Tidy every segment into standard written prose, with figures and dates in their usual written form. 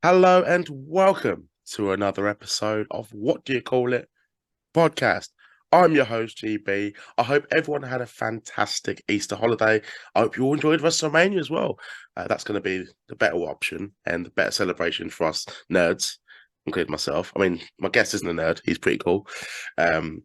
Hello and welcome to another episode of What Do You Call It podcast. I'm your host, GB. I hope everyone had a fantastic Easter holiday. I hope you all enjoyed WrestleMania as well. That's going to be the better option and the better celebration for us nerds, including myself. I mean, my guest isn't a nerd. He's pretty cool. Um,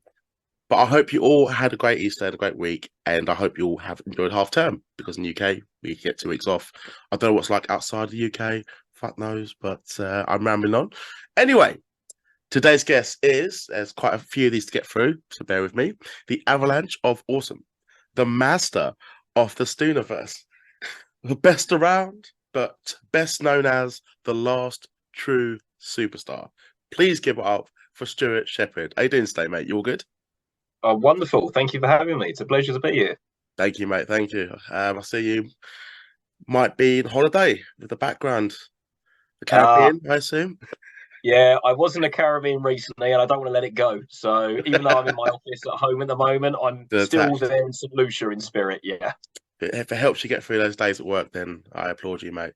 but I hope you all had a great Easter and a great week, and I hope you all have enjoyed half term because in the UK we get 2 weeks off. I don't know what's like outside the UK, fuck knows, but I'm rambling on. Anyway, today's guest is, there's quite a few of these to get through, so bear with me, the Avalanche of Awesome, the master of the Stooniverse, the best around, but best known as the last true superstar. Please give it up for Stuart Shepherd. How you doing today, mate? You all good? Oh, wonderful. Thank you for having me. It's a pleasure to be here. Thank you, mate. Thank you. I see you might be in holiday with the background. The Uh, Caribbean, I assume. yeah, I was in the Caribbean recently and I don't want to let it go. So even though I'm in my office at home at the moment, I'm The still attached. there in St. Lucia in spirit. Yeah, If it helps you get through those days at work, then I applaud you, mate.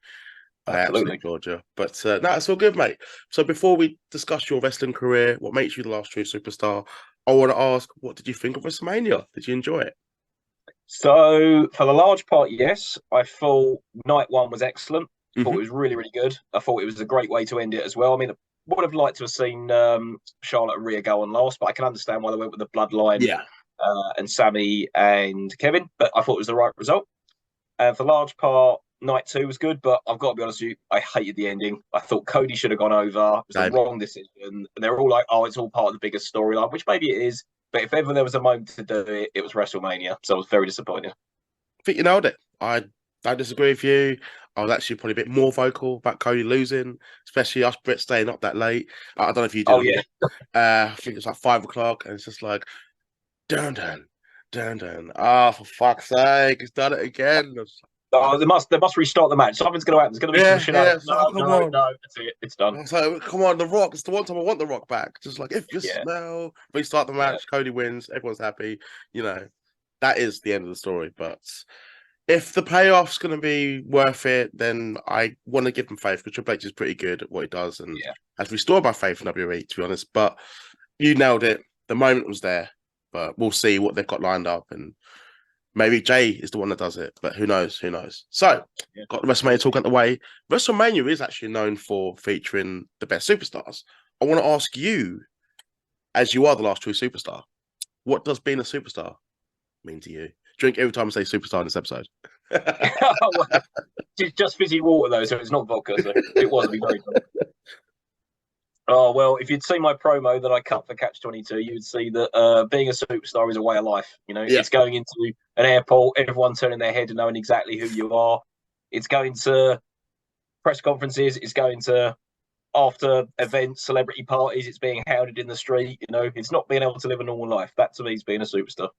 I absolutely absolutely. applaud you. But no, it's all good, mate. So before we discuss your wrestling career, what makes you the last true superstar, I want to ask, what did you think of WrestleMania? Did you enjoy it? So for the large part, yes, I thought night one was excellent. Thought Hmm. it was really, really good. I thought it was a great way to end it as well. I mean, I would have liked to have seen Charlotte and Rhea go on last, but I can understand why they went with the bloodline Yeah. and Sammy and Kevin. But I thought it was the right result. And for the large part, night two was good, but I've got to be honest with you, I hated the ending. I thought Cody should have gone over. It was the Same. wrong decision. And they're all like, oh, it's all part of the bigger storyline, which maybe it is. But if ever there was a moment to do it, it was WrestleMania. So I was very disappointed. I think you nailed it. I don't disagree with you. I was actually probably a bit more vocal about Cody losing, especially us Brits staying up that late. I don't know if you did Oh, or yeah. not. I think it's like 5 o'clock, and it's just like dun dun dun dun. Ah, for fuck's sake, it's done it again. Oh, they must restart the match. Something's going to happen. There's going to be some Yeah, yeah. shenanigans. It's like, oh, No, come no, on. no. That's it. It's done. So come on, The Rock. It's the one time I want The Rock back. Just like if you Yeah, smell, restart the yeah. match. Cody wins. Everyone's happy. You know, that is the end of the story. But if the payoff's going to be worth it, then I want to give him faith because Triple H is pretty good at what he does and Yeah. has restored my faith in WWE, to be honest. But you nailed it. The moment was there, but we'll see what they've got lined up. And maybe Jay is the one that does it, but who knows? Who knows? So, Yeah. got the WrestleMania talk out the way. WrestleMania is actually known for featuring the best superstars. I want to ask you, as you are the last true superstar, what does being a superstar mean to you? Drink every time I say superstar in this episode. Well, just fizzy water, though, so it's not vodka. So if it was, I'd be very drunk. Oh, well, if you'd seen my promo that I cut for Catch 22, you'd see that being a superstar is a way of life. You know, Yeah. it's going into an airport, everyone turning their head and knowing exactly who you are. It's going to press conferences, it's going to after events, celebrity parties, it's being hounded in the street. You know, it's not being able to live a normal life. That to me is being a superstar.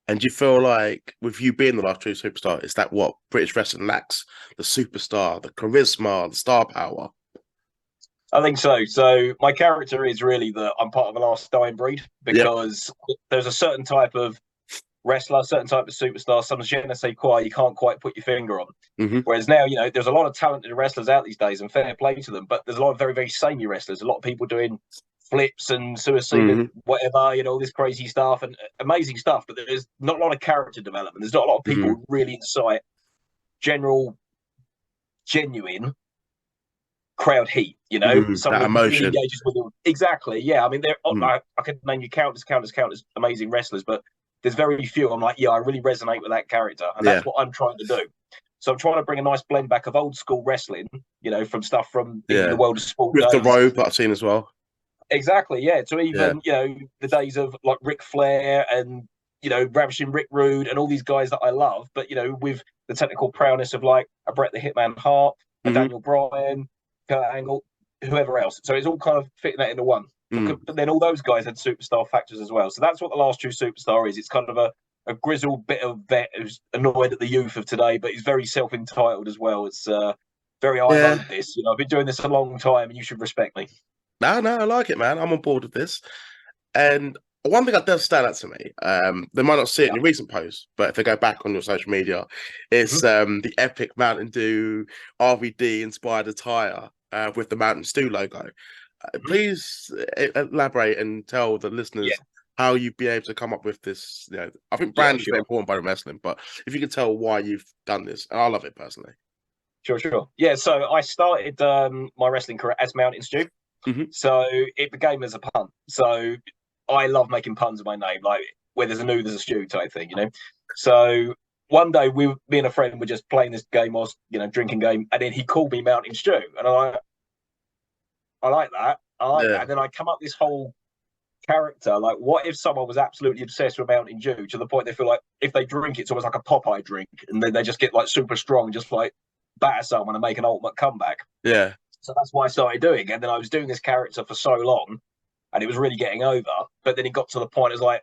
And do you feel like with you being the last true superstar, is that what British wrestling lacks? The superstar, the charisma, the star power. I think so. So my character is really that I'm part of the last dying breed Yep. because there's a certain type of wrestler, certain type of superstar, some je ne sais quoi you can't quite put your finger on. Hmm. Whereas now, you know, there's a lot of talented wrestlers out these days, and fair play to them. But there's a lot of very, very samey wrestlers. A lot of people doing flips and suicide, Hmm. whatever, you know, all this crazy stuff and amazing stuff. But there's not a lot of character development. There's not a lot of Hmm. people really incite general, genuine crowd heat. You know, That someone who really emotion. engages with them. Exactly. Yeah. I mean, Mm. I could name you countless amazing wrestlers, but there's very few. I'm like, yeah, I really resonate with that character, and Yeah. that's what I'm trying to do. So I'm trying to bring a nice blend back of old school wrestling, you know, from stuff from even Yeah. the world of sport With the days. robe that I've seen as well. Exactly, yeah. To Yeah. even, you know, the days of like Ric Flair and, you know, Ravishing Rick Rude and all these guys that I love, but, you know, with the technical prowess of like a Bret the Hitman Hart, a Hmm. Daniel Bryan, Kurt Angle, whoever else. So it's all kind of fitting that into one. Mm. But then all those guys had superstar factors as well. So that's what the last true superstar is. It's kind of a grizzled bit of vet who's annoyed at the youth of today, but he's very self entitled as well. It's very, I've Yeah. owned this. You know, I've been doing this a long time and you should respect me. No, no, I like it, man. I'm on board with this. And one thing that does stand out to me, they might not see it in Yeah. your recent posts, but if they go back on your social media, it's Mhm. the epic Mountain Dew RVD inspired attire with the Mountain Stew logo. Mhm. Please elaborate and tell the Yeah. listeners how you'd be able to come up with this. I think Yeah. brand is very Sure. important by wrestling, but if you could tell why you've done this, and I love it personally. Sure. Sure. Yeah. So I started my wrestling career as Mountain Stew. Hmm. So it became as a pun. So I love making puns of my name, like where there's a new, there's a stew type thing, you know. So one day me and a friend were just playing this game, I was, drinking game, and then he called me Mountain Stew, and I like that, I like that. Yeah, And then I come up with this whole character, like what if someone was absolutely obsessed with Mountain Dew to the point they feel like if they drink it, it's almost like a Popeye drink, and then they just get like super strong, just like batter someone and make an ultimate comeback. yeah, So that's why I started doing it. And then I was doing this character for so long and it was really getting over. But then it got to the point, it's like,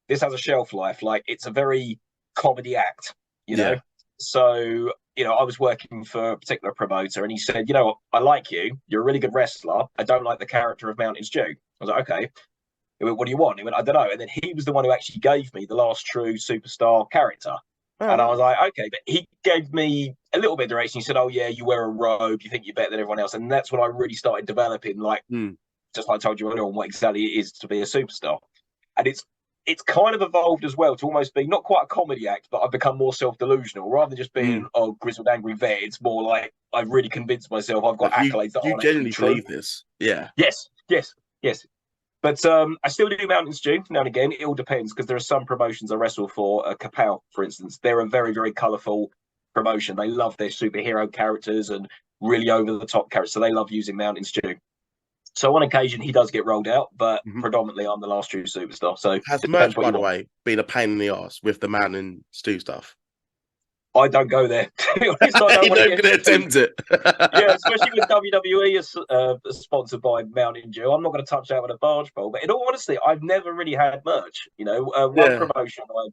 this has a shelf life. Like, it's a very comedy act, you know? yeah. So, I was working for a particular promoter and he said, what, I like you. You're a really good wrestler. I don't like the character of Mountain Stew. I was like, okay. He went, what do you want? He went, I don't know. And then he was the one who actually gave me the last true superstar character. Oh, And I was wow. like, okay, but he gave me a little bit of direction. He said, oh, yeah, you wear a robe. You think you're better than everyone else. And that's when I really started developing, like, Hmm. just like I told you earlier on, what exactly it is to be a superstar. And it's kind of evolved as well to almost be not quite a comedy act, but I've become more self-delusional. Rather than just Hmm. being, grizzled, angry vet, it's more like I've really convinced myself I've got Like accolades that you aren't actually genuinely true. believe this? Yeah. Yes, yes, yes. But I still do Mountain Stew now and again. It all depends because there are some promotions I wrestle for. Kapow, for instance, they're a very, very colourful promotion. They love their superhero characters and really over the top characters. So they love using Mountain Stew. So on occasion he does get rolled out, but Hmm. predominantly I'm the last true superstar. So Has depends merch, what by you the want. way, been a pain in the ass with the Mountain Stew stuff? I don't go there. To be honest, I don't You're want to not get going to sued. attempt it. Yeah, especially with WWE is sponsored by Mountain Dew. I'm not going to touch that with a barge pole. But in all honesty, I've never really had merch. One Yeah. promotion I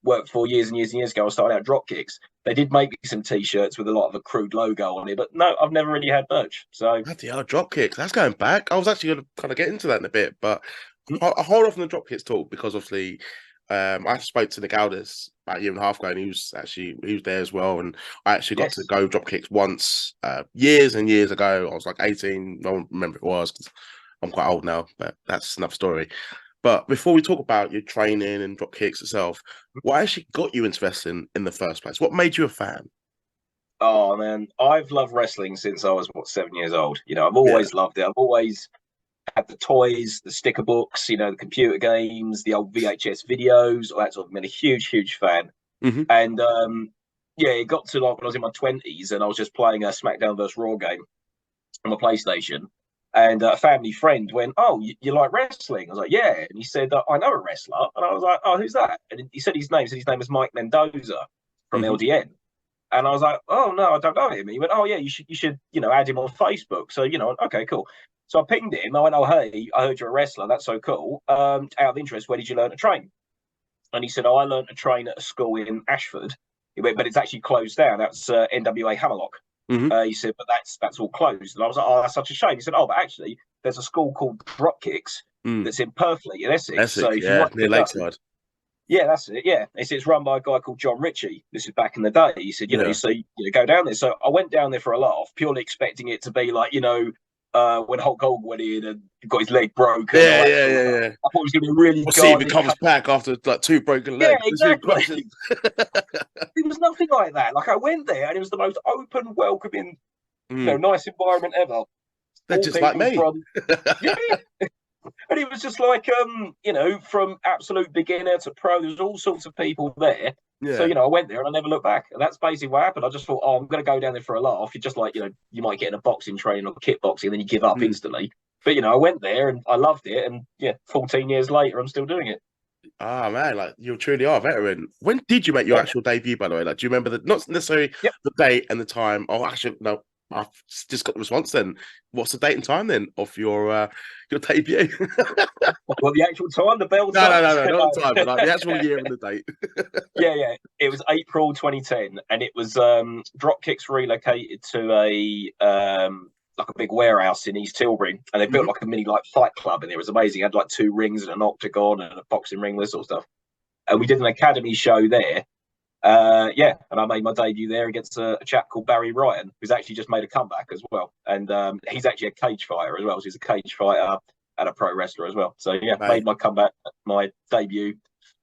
worked for years and years and years ago, I started out Dropkicks. They did make me some T-shirts with a lot of a crude logo on it, but no, I've never really had merch. So Bloody hell, drop kicks. That's going back. I was actually going to kind of get into that in a bit, but mm, I hold off on the drop kicks talk because obviously I spoke to Nick Aldis about a year and a half ago, and he was there as well. And I actually got to yes, go drop kicks once years and years ago. I was like 18. No one remember it was because I'm quite old now, but that's another story. But before we talk about your training and drop kicks itself, what actually got you into wrestling in the first place? What made you a fan? oh man, I've loved wrestling since I was 7 years old. I've Yeah. always loved it. I've always had the toys, the sticker books, the computer games, the old VHS videos, all that sort of. Been a huge, huge fan. Hmm. And yeah, it got to like when I was in my 20s and I was just playing a SmackDown vs Raw game on the PlayStation. And a family friend went, "Oh, you like wrestling?" I was like, "Yeah." And he said, "I know a wrestler." And I was like, "Oh, who's that?" And he said his name. He said his name was Mike Mendoza from Hmm. LDN. And I was like, "Oh no, I don't know him." And he went, "Oh yeah, you should add him on Facebook." So okay, cool. So I pinged him. I went, "Oh hey, I heard you're a wrestler. That's so cool. Out of interest, where did you learn to train?" And he said, "Oh, I learned to train at a school in Ashford." He went, "But it's actually closed down. That's NWA Hammerlock." Hmm. He said, "But that's all closed." And I was like, "Oh, that's such a shame." He said, "Oh, but actually, there's a school called Dropkicks Mm. that's in Purfley in Essex. So Essex, if you yeah, want near to go." Lakeside. Yeah, that's it. Yeah, it's run by a guy called John Ritchie. This is back in the day. He said, Yeah. so go down there. So I went down there for a laugh, purely expecting it to be like, when Hulk Hogan went in and got his leg broken, all Yeah, that yeah, sort of yeah, stuff. yeah. I thought it was going to be really We'll see if it guarded. comes back after like two broken Yeah, legs. We'll see if it exactly. crushes. There was nothing like that. Like I went there and it was the most open, welcoming, Mm. nice environment ever. They're All just like people me. from yeah, and it was just like from absolute beginner to pro. There's all sorts of people there. So Yeah. I went there and I never looked back. And that's basically what happened. I just thought, oh, I'm going to go down there for a laugh. You just like you might get in a boxing training or kickboxing, and then you give up Mm. instantly. But I went there and I loved it. And yeah, 14 years later, I'm still doing it. Ah man, like you truly are a veteran. When did you make your Yeah, actual debut, by the way? Like, do you remember the not necessarily yeah. the date and the time? Oh, actually, no, I've just got the response. Then, what's the date and time then of your debut? Well, the actual time, the bell No, no, time. no, no, not the time, but like the actual year and the date. Yeah. It was April 2010, and it was Dropkicks relocated to like a big warehouse in East Tilbury, and they built like a mini like fight club, and it was amazing. It had like 2 rings and an octagon and a boxing ring, this sort of stuff. And we did an academy show there. And I made my debut there against a chap called Barry Ryan, who's actually just made a comeback as well. And he's actually a cage fighter as well. So he's a cage fighter and a pro wrestler as well. So yeah, made my comeback, my debut.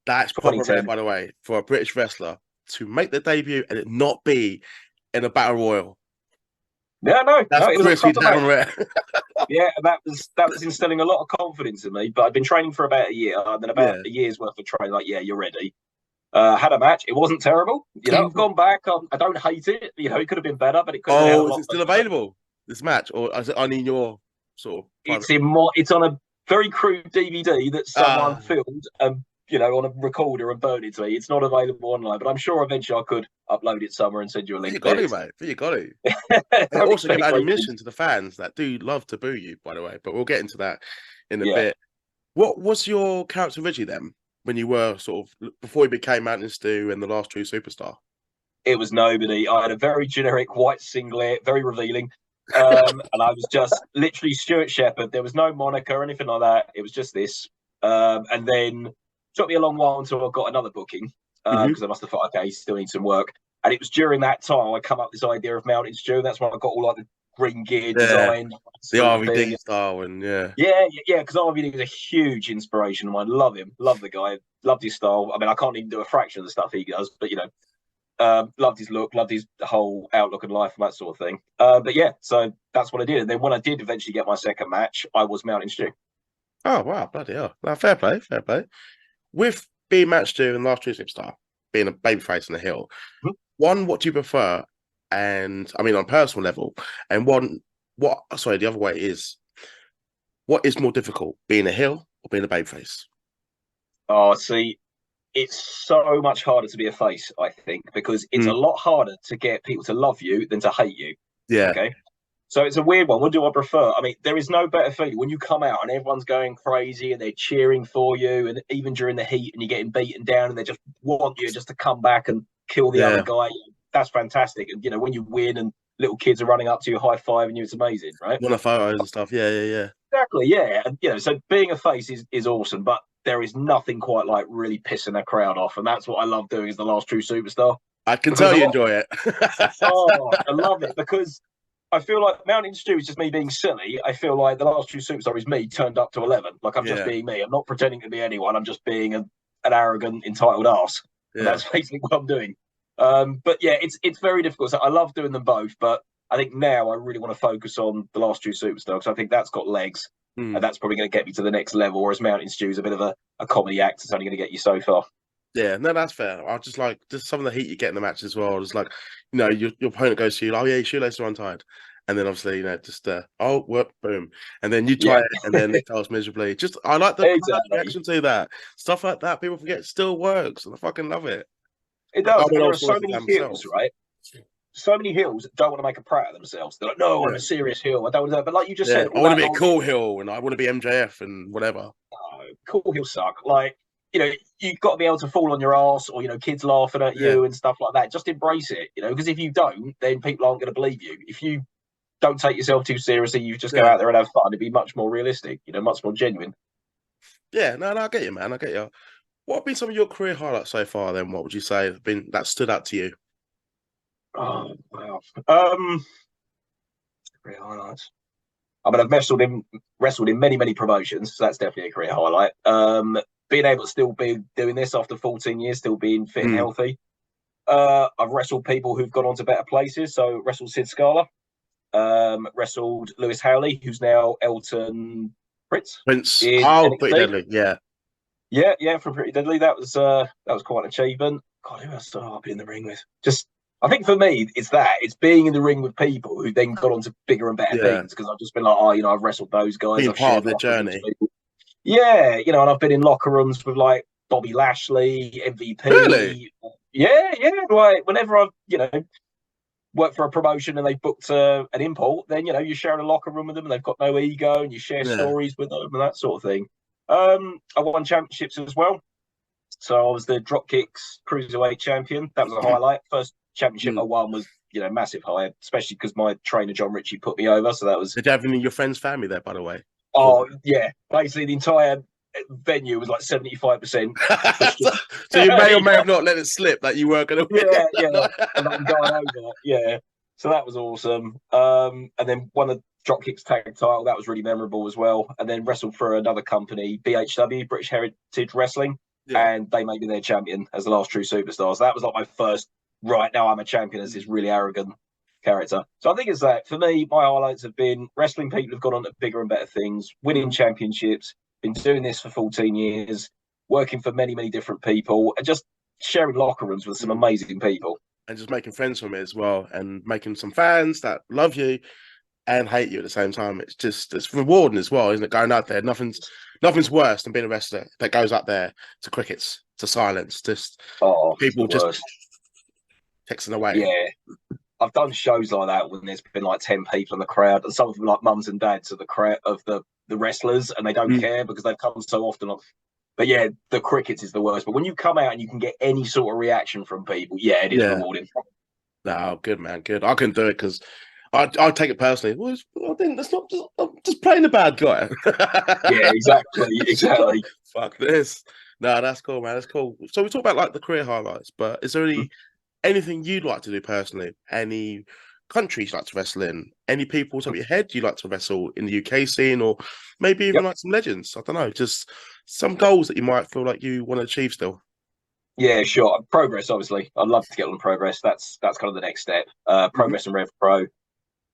That's proper rare, by the way, for a British wrestler to make the debut and it not be in a battle royal. Yeah, that's pretty damn rare. Yeah, that was instilling a lot of confidence in me. But I'd been training for about a year, and then about a year's worth of training. Like, yeah, you're ready. Had a match. It wasn't terrible. You know, I've gone back. I don't hate it. You know, it could have been better, but it could have been a lot. Is it still available, this match? Or is it only in your sort of... It's on a very crude DVD that someone filmed and, you know, on a recorder and burned it to me. It's not available online, but I'm sure eventually I could upload it somewhere and send you a link. You got it, mate. You got it. And also give ammunition to the fans that do love to boo you, by the way. But we'll get into that in a bit. What was your character originally then, when you were sort of before you became Mountain Stew and the Last True Superstar? It was nobody. I had a very generic white singlet, very revealing. And I was just literally Stewart Shephard. There was no moniker or anything like that. It was just this. And then it took me a long while until I got another booking because I must have thought, okay, still need some work. And it was during that time I come up with this idea of Mountain Stew. That's when I got all like the green gear design, the RVD style, and because RVD was a huge inspiration. I love him, love the guy, loved his style. I mean, I can't even do a fraction of the stuff he does, but you know, loved his look, loved his whole outlook and life and that sort of thing. But yeah, so that's what I did. And then when I did eventually get my second match, I was Mountain Stew. Oh wow, bloody hell! Now, fair play, fair play. With being Mountain Stew and Last True Superstar, being a babyface on the hill, one, what do you prefer? And I mean, on a personal level, and the other way is, what is more difficult, being a heel or being a babyface? Oh, see, it's so much harder to be a face, I think, because it's a lot harder to get people to love you than to hate you. Yeah. Okay. So it's a weird one. What do I prefer? I mean, there is no better feeling when you come out and everyone's going crazy and they're cheering for you, and even during the heat and you're getting beaten down and they just want you just to come back and kill the other guy. That's fantastic. And, you know, when you win and little kids are running up to you, high-fiving you, it's amazing, right? Want the photos and stuff. Yeah. Exactly, yeah. And, you know, so being a face is awesome, but there is nothing quite like really pissing a crowd off. And that's what I love doing as the Last True Superstar. I can tell you enjoy it. I love it because I feel like Mountain Stew is just me being silly. I feel like the Last True Superstar is me turned up to 11. Like, I'm just being me. I'm not pretending to be anyone. I'm just being an arrogant, entitled arse. Yeah. And that's basically what I'm doing. But yeah, it's very difficult. So I love doing them both, but I think now I really want to focus on the Last True Superstar because I think that's got legs, and that's probably going to get me to the next level. Whereas Mountain Stew is a bit of a comedy act; it's only going to get you so far. Yeah, no, that's fair. I just like some of the heat you get in the match as well. It's like, you know, your opponent goes to you, oh yeah, your shoelaces are untied, and then obviously, you know, just boom, and then you try it, and then it fails miserably. Just I like the reaction to that stuff like that. People forget it still works, and I fucking love it. It does. There are so many heels, right? So many heels don't want to make a prat of themselves. They're like, no, I'm a serious heel. I don't want to. But like you just said, I want to be a cool heel, and I want to be MJF and whatever. No, cool heels suck. Like, you know, you've got to be able to fall on your ass, or, you know, kids laughing at you and stuff like that. Just embrace it, you know, because if you don't, then people aren't going to believe you. If you don't take yourself too seriously, you just go out there and have fun. It'd be much more realistic, you know, much more genuine. Yeah, no, I get you, man. I get you. What have been some of your career highlights so far? Then, what would you say have been that stood out to you? Oh wow, career highlights. I mean, I've wrestled in many promotions, so that's definitely a career highlight. Being able to still be doing this after 14 years, still being fit and healthy. I've wrestled people who've gone on to better places. So wrestled Sid Scala, wrestled Lewis Howley, who's now Elton Prince. Pretty deadly, Yeah, from Pretty Deadly. That was quite an achievement. God, who else I've been in the ring with? Just, I think for me, it's being in the ring with people who then got on to bigger and better things. Because I've just been like, you know, I've wrestled those guys. Being I've part of their journey. Yeah, you know, and I've been in locker rooms with like Bobby Lashley, MVP. Really? Yeah. Like whenever I've, you know, worked for a promotion and they booked an import, then, you know, you share a locker room with them and they've got no ego and you share stories with them and that sort of thing. I won championships as well. So I was the Dropkicks Cruiserweight champion. That was a highlight. First championship I won was, massive high, especially because my trainer John Ritchie put me over. So that was. Did you have any of your friends' family there, by the way? Oh yeah, basically the entire venue was like 75%. So you may or may have not let it slip that you were going to win. Yeah, and I'm going over. Yeah, so that was awesome. And then won the Dropkicks tag title. That was really memorable as well. And then wrestled for another company, BHW, British Heritage Wrestling, and they made me their champion as the last true superstar. So that was like my first. Right now, I'm a champion as this really arrogant character. So I think it's that. For me, my highlights have been wrestling people who've gone on to bigger and better things, winning championships, been doing this for 14 years, working for many, many different people, and just sharing locker rooms with some amazing people. And just making friends from it as well, and making some fans that love you and hate you at the same time. It's rewarding as well, isn't it? Going out there, nothing's worse than being a wrestler that goes out there to crickets, to silence, just people just texting away. Yeah. I've done shows like that when there's been like 10 people in the crowd, and some of them like mums and dads of the crowd of the wrestlers, and they don't care because they've come so often. But yeah, the crickets is the worst. But when you come out and you can get any sort of reaction from people, it is rewarding. No, good man, good. I couldn't do it because I take it personally. Well, that's not just, I'm just playing the bad guy. Yeah, exactly. Fuck this. No, that's cool, man. That's cool. So we talk about like the career highlights, but is there anything you'd like to do personally? Any countries you'd like to wrestle in? Any people top of your head you'd like to wrestle in the UK scene, or maybe even like some legends? I don't know, just some goals that you might feel like you want to achieve still. Yeah, sure. Progress, obviously. I'd love to get on Progress. That's kind of the next step. Progress and Rev Pro.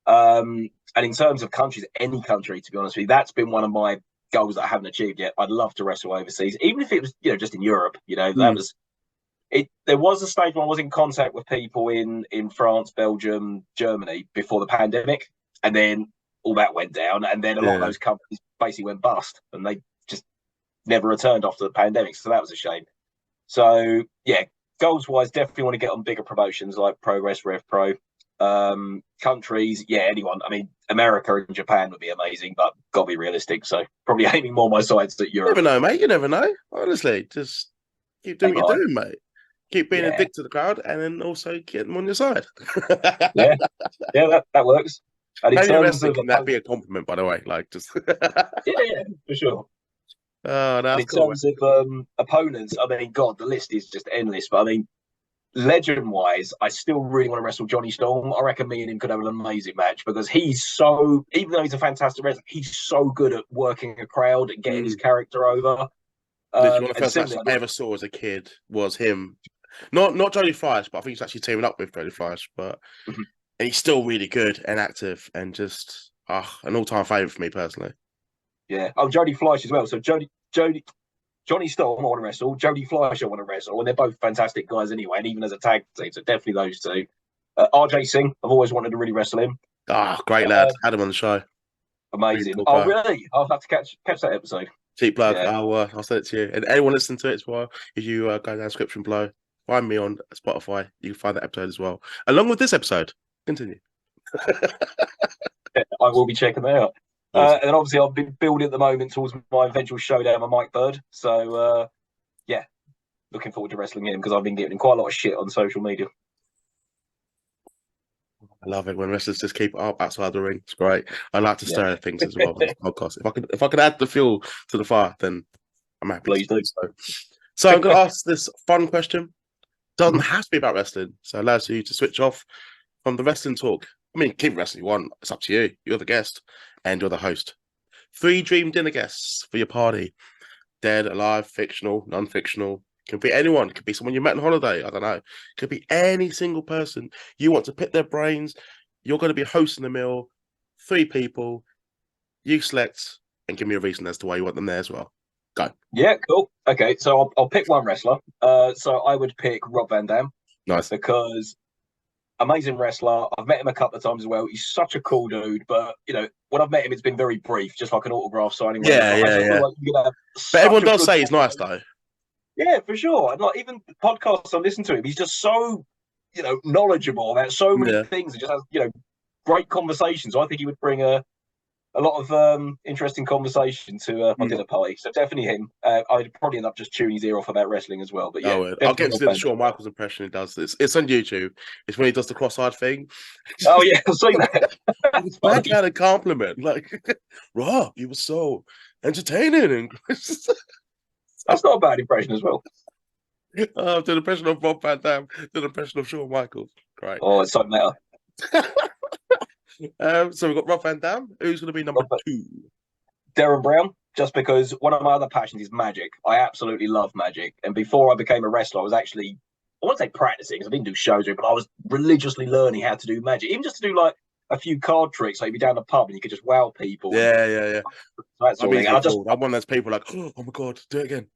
And in terms of countries, any country, to be honest with you, that's been one of my goals that I haven't achieved yet. I'd love to wrestle overseas, even if it was, just in Europe. That was it. There was a stage when I was in contact with people in France, Belgium, Germany before the pandemic, and then all that went down, and then a lot of those companies basically went bust, and they just never returned after the pandemic. So that was a shame. So yeah, goals wise, definitely want to get on bigger promotions like Progress, Rev Pro. Countries, anyone. I mean, America and Japan would be amazing, but gotta be realistic. So probably aiming more my sides at Europe. You never know, mate. You never know. Honestly, just keep doing what you're doing, mate. Keep being a dick to the crowd, and then also get them on your side. yeah, that works. And in terms of that'd be a compliment, by the way. Like just yeah, for sure. Oh, that's in terms of opponents, I mean, God, the list is just endless. But I mean, legend-wise, I still really want to wrestle Johnny Storm. I reckon me and him could have an amazing match because he's so, even though he's a fantastic wrestler, he's so good at working a crowd and getting his character over. One of the first matches I ever saw as a kid was him. Not Jody Fleisch, but I think he's actually teaming up with Jody Fleisch. But and he's still really good and active and just an all-time favourite for me personally. Yeah. Oh, Jody Fleisch as well. So Johnny Storm I want to wrestle, Jody Fleisch I want to wrestle, and they're both fantastic guys anyway, and even as a tag team, so definitely those two. RJ Singh, I've always wanted to really wrestle him. Great lad. Had him on the show. Amazing. Really cool really? I'll have to catch that episode. Cheap plug. Yeah. I'll send it to you. And anyone listening to it as well, if you go down the description below, find me on Spotify. You can find that episode as well, along with this episode. Continue. I will be checking that out. And obviously, I've been building at the moment towards my eventual showdown with Mike Bird. So, looking forward to wrestling him because I've been getting quite a lot of shit on social media. I love it when wrestlers just keep it up outside the ring. It's great. I like to stir things as well on the podcast. If I could add the fuel to the fire, then I'm happy. Please do. So I'm going to ask this fun question. Doesn't have to be about wrestling, so it allows you to switch off from the wrestling talk. I mean, keep wrestling you want. It's up to you. You're the guest and you're the host. 3 dream dinner guests for your party. Dead, alive, fictional, non-fictional. Could be anyone. Could be someone you met on holiday. I don't know. Could be any single person. You want to pick their brains. You're going to be hosting the meal. 3 people. You select and give me a reason as to why you want them there as well. Go. Yeah, cool. Okay, so I'll pick one wrestler. So I would pick Rob Van Dam. Nice. Because amazing wrestler. I've met him a couple of times as well. He's such a cool dude. But, when I've met him, it's been very brief, just like an autograph signing. Yeah. But everyone does say he's nice, though. Yeah, for sure. And like even podcasts I listen to him, he's just so, knowledgeable about so many things. He just has, great conversations. So I think he would bring a a lot of interesting conversation to my Mm. dinner party. So definitely him. I'd probably end up just chewing his ear off about wrestling as well. But yeah, I'll get him to definitely do the Rob Van Shawn Dam. Michaels impression. He does this. It's on YouTube. It's when he does the cross-eyed thing. Oh yeah, I've seen that. It was That's funny. backhand compliment. Like, Rob, you were so entertaining. And That's not a bad impression as well. did an impression of Rob Van Dam, did an impression of Shawn Michaels. Great. Oh, it's so meta. So we've got Rob Van Dam. Who's going to be number 2? Darren Brown, just because one of my other passions is magic. I absolutely love magic. And before I became a wrestler, I was actually, I won't say practicing, because I didn't do shows, but I was religiously learning how to do magic, even just to do like a few card tricks. Like you'd be down the pub and you could just wow people. Yeah. That sort of thing. And I'm one of those people like, oh my God, do it again.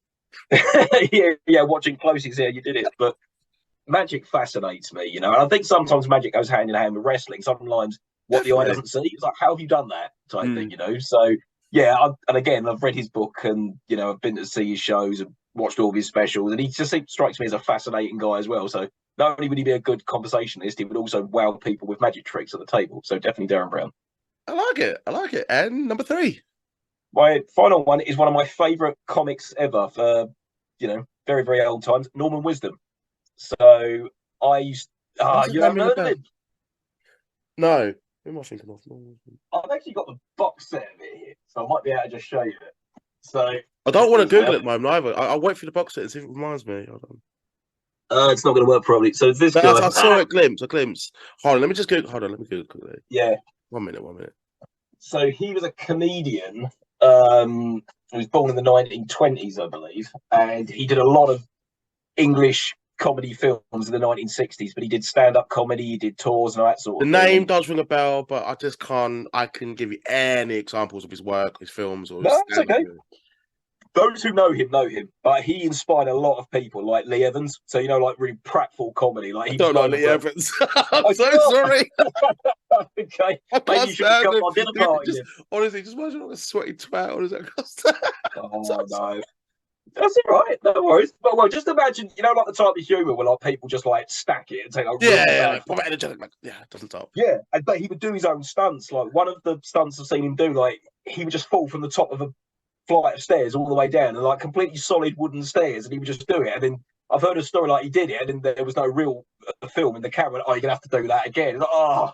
yeah, watching close, yeah, you did it. But magic fascinates me, you know. And I think sometimes magic goes hand in hand with wrestling. Sometimes what the eye doesn't see, it's like, how have you done that type thing, you know? So yeah, and again, I've read his book, and you know, I've been to see his shows and watched all of his specials, and he just strikes me as a fascinating guy as well. So not only would he be a good conversationalist, he would also wow people with magic tricks at the table. So definitely Darren Brown. I like it. And number 3. My final one is one of my favourite comics ever for, you know, very, very old times, Norman Wisdom. So I used, you haven't heard of it? No. Who am I thinking of? I've actually got the box set of it here, so I might be able to just show you it. So I don't want to Google it at the moment either. I'll wait for the box set and see if it reminds me. Hold on. It's not going to work probably. So this guy, I saw a glimpse. Hold on, let me just Google. Hold on, let me Google quickly. Yeah. 1 minute. So he was a comedian. He was born in the 1920s, I believe, and he did a lot of English comedy films in the 1960s, but he did stand-up comedy, he did tours and all that sort of thing. The name thing. does ring a bell, but I just can't. I can give you any examples of his work, his films, or his it's okay. Those who know him, but he inspired a lot of people, like Lee Evans. So you know, like really pratful comedy. Like I don't know Lee Evans. I'm so sorry. Okay, maybe you should come on dinner party. Honestly, just imagine like a sweaty twat. What does that cost? Oh no. That's all right, no worries. But well, just imagine, you know, like the type of humour where like people just like stack it and take like energetic, like, it doesn't stop. Yeah, but he would do his own stunts. Like one of the stunts I've seen him do, like he would just fall from the top of a flight of stairs all the way down, and like completely solid wooden stairs, and he would just do it. And then I've heard a story like he did it, and then there was no real film in the camera. Oh, you're gonna have to do that again. Like,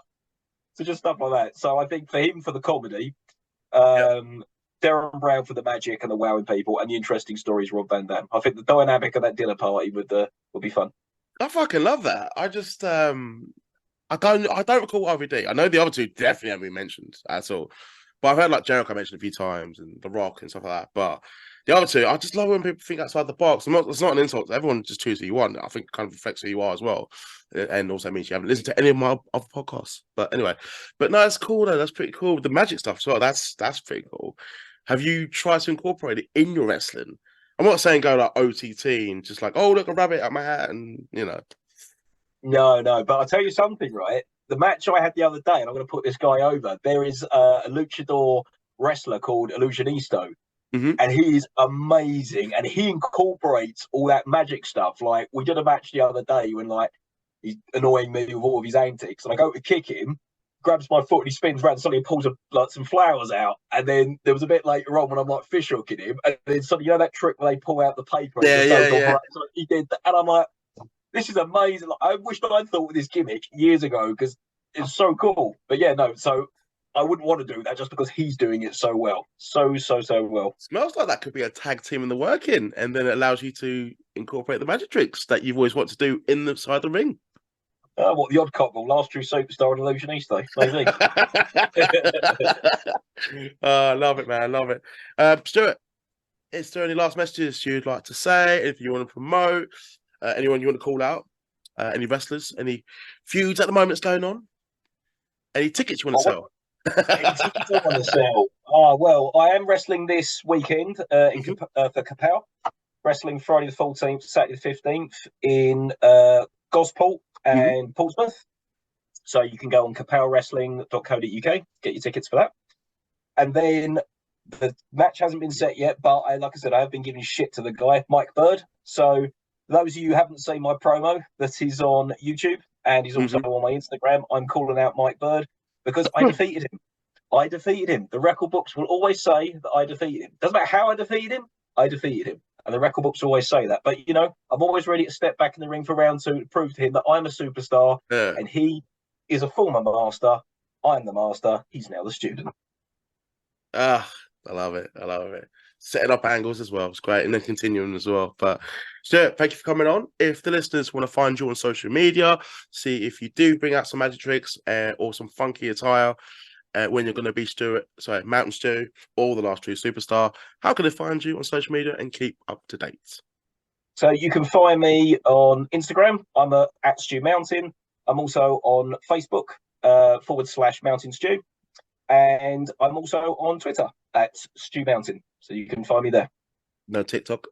so just stuff like that. So I think for him, for the comedy, Darren Brown for the magic and the wowing people, and the interesting stories, Rob Van Dam. I think the dynamic of that dinner party would be fun. I fucking love that. I just I don't recall RVD. I know the other two definitely haven't been mentioned at all. But I've heard like Jericho mentioned a few times and The Rock and stuff like that. But the other two, I just love when people think outside the box. It's not an insult. Everyone just chooses who you want. I think it kind of reflects who you are as well. And also means you haven't listened to any of my other podcasts. But anyway, no, it's cool though. That's pretty cool. The magic stuff as well. That's pretty cool. Have you tried to incorporate it in your wrestling? I'm not saying go like OTT and just like, oh, look, a rabbit at my hat and, you know. No. But I'll tell you something, right? The match I had the other day, and I'm going to put this guy over, there is a luchador wrestler called Illusionisto. And he is amazing. And he incorporates all that magic stuff. Like, we did a match the other day when, like, he's annoying me with all of his antics. And I go to kick him, grabs my foot, and he spins around, and suddenly pulls some flowers out. And then there was a bit later on when I'm, like, fish hooking him. And then suddenly, you know that trick where they pull out the paper? Yeah. So he did that. And I'm like, this is amazing. Like, I wish I'd thought of this gimmick years ago because it's so cool. But yeah, no. So I wouldn't want to do that just because he's doing it so well. So well. Smells like that could be a tag team in the working, and then it allows you to incorporate the magic tricks that you've always wanted to do in the side of the ring. What, the odd couple, last true superstar and Illusionista, maybe. Love it, man. Love it. Stuart, is there any last messages you'd like to say? Anything you want to promote? Anyone you want to call out? Any wrestlers? Any feuds at the moment that's going on? Any tickets you want to sell? Any tickets I want to sell? Well, I am wrestling this weekend for Kapow. Wrestling Friday the 14th, Saturday the 15th in Gosport and Portsmouth. So you can go on kapowwrestling.co.uk, get your tickets for that. And then the match hasn't been set yet, but like I said, I have been giving shit to the guy, Mike Bird. So those of you who haven't seen my promo, that is on YouTube and he's also on my Instagram. I'm calling out Mike Bird because I defeated him. I defeated him. The record books will always say that I defeated him. Doesn't matter how I defeated him, I defeated him. And the record books always say that. But, you know, I'm always ready to step back in the ring for round 2 to prove to him that I'm a superstar Yeah. and he is a former master. I'm the master. He's now the student. Ah, I love it. I love it. Setting up angles as well. It's great. And then continuing as well. But Stuart, thank you for coming on. If the listeners want to find you on social media, see if you do bring out some magic tricks or some funky attire when you're going to be Mountain Stew or the Last True Superstar, how can they find you on social media and keep up to date? So you can find me on Instagram. I'm at Stew Mountain. I'm also on Facebook /Mountain Stew. And I'm also on Twitter at Stew Mountain. So you can find me there. No TikTok?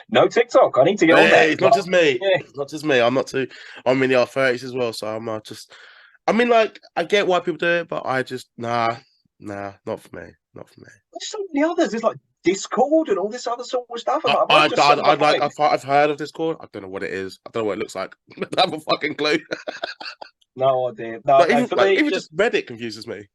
No TikTok. I need to get on that. It's not just me. Yeah. It's not just me. I'm in the R30s as well. So I'm I mean, like, I get why people do it, but I just, nah, not for me. Not for me. There's so many others. There's like Discord and all this other sort of stuff. I've heard of Discord. I don't know what it is. I don't know what it looks like. I don't have a fucking clue. No idea. No, even just Reddit confuses me.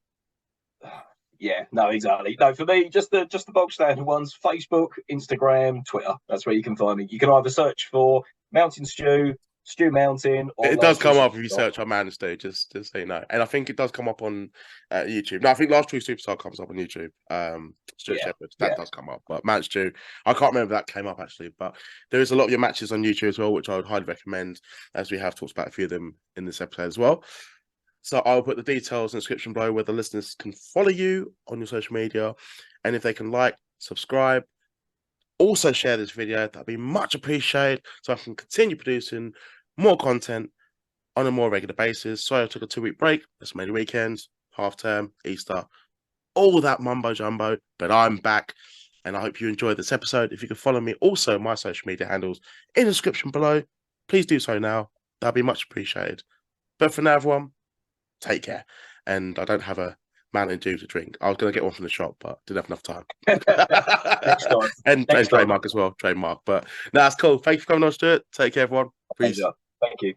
Yeah, no, exactly. No, for me, just the bog standard ones: Facebook, Instagram, Twitter. That's where you can find me. You can either search for Mountain Stew, Stew Mountain, or it does come up if you search on Mountain Stew. Just so you know, and I think it does come up on YouTube. No, I think Last True Superstar comes up on YouTube. Stewart Shephard, that does come up, but Mountain Stew, I can't remember if that came up actually. But there is a lot of your matches on YouTube as well, which I would highly recommend, as we have talked about a few of them in this episode as well. So I'll put the details in the description below where the listeners can follow you on your social media. And if they can like, subscribe, also share this video, that'd be much appreciated. So I can continue producing more content on a more regular basis. So I took a 2-week break. That's many weekends, half term, Easter, all that mumbo jumbo. But I'm back. And I hope you enjoyed this episode. If you could follow me also my social media handles in the description below, please do so now. That'd be much appreciated. But for now, everyone, take care. And I don't have a Mountain Dew to drink. I was going to get one from the shop, but didn't have enough time. Next time. And trademark as well. Trademark. But no, that's cool. Thank you for coming on, Stuart. Take care, everyone. Peace. Thank you.